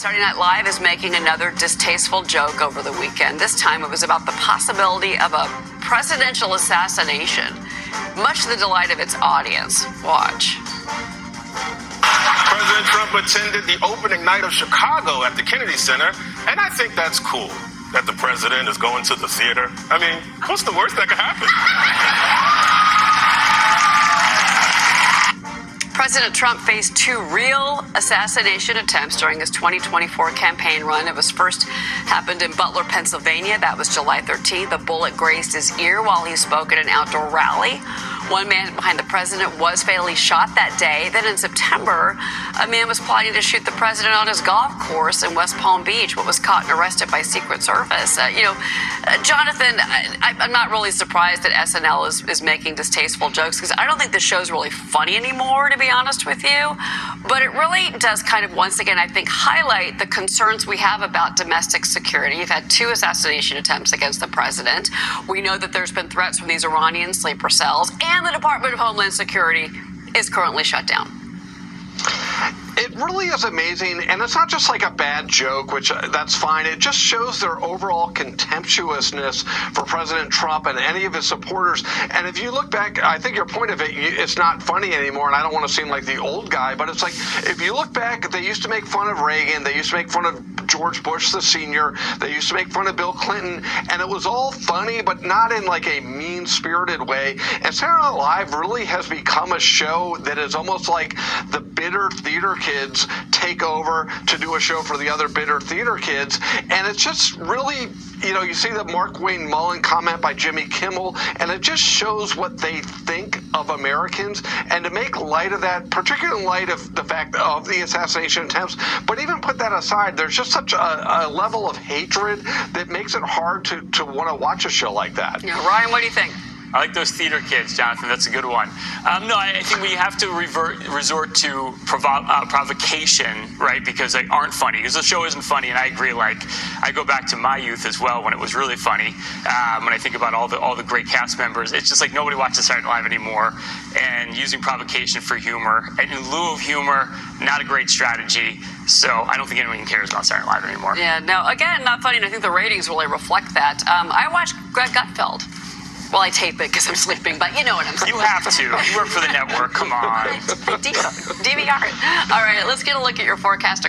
Saturday Night Live is making another distasteful joke over the weekend. This time it was about the possibility of a presidential assassination, much to the delight of its audience. Watch. President Trump attended the opening night of Chicago at the Kennedy Center, and I think that's cool that the president is going to the theater. I mean, what's the worst that could happen? President Trump faced 2 real assassination attempts during his 2024 campaign run. It was first happened in Butler, Pennsylvania. That was July 13th. A bullet grazed his ear while he spoke at an outdoor rally. One man behind the president was fatally shot that day. Then in September, a man was plotting to shoot the president on his golf course in West Palm Beach, but was caught and arrested by Secret Service. Jonathan, I'm not really surprised that SNL is making distasteful jokes, because I don't think the show's really funny anymore, to be honest with you. But it really does kind of, once again, I think, highlight the concerns we have about domestic security. You've had 2 assassination attempts against the president. We know that there's been threats from these Iranian sleeper cells, and the Department of Homeland Security is currently shut down. It really is amazing, and it's not just like a bad joke, which that's fine. It just shows their overall contemptuousness for President Trump and any of his supporters. And if you look back, I think your point of it, it's not funny anymore, and I don't want to seem like the old guy, but it's like, if you look back, they used to make fun of Reagan, they used to make fun of George Bush the senior, they used to make fun of Bill Clinton, and it was all funny, but not in like a mean-spirited way. And Saturday Night Live really has become a show that is almost like the bitter theater kids take over to do a show for the other bitter theater kids. And it's just really, you see the Mark Wayne Mullen comment by Jimmy Kimmel, and it just shows what they think of Americans. And to make light of that, particularly in light of the fact of the assassination attempts, but even put that aside, there's just such a level of hatred that makes it hard to want to watch a show like that. Yeah, Ryan, what do you think? I like those theater kids, Jonathan. That's a good one. No, I think we have to resort to provocation, right? Because they aren't funny. Because the show isn't funny, and I agree. Like, I go back to my youth as well when it was really funny. When I think about all the great cast members, it's just like nobody watches Saturday Night Live anymore. And using provocation for humor, and in lieu of humor, not a great strategy. So I don't think anyone cares about Saturday Night Live anymore. Yeah, no, again, not funny, and I think the ratings really reflect that. I watched Greg Gutfeld. Well, I tape it because I'm sleeping, but you know what I'm saying. You have to. You work for the network. Come on. DVR it. All right, let's get a look at your forecast.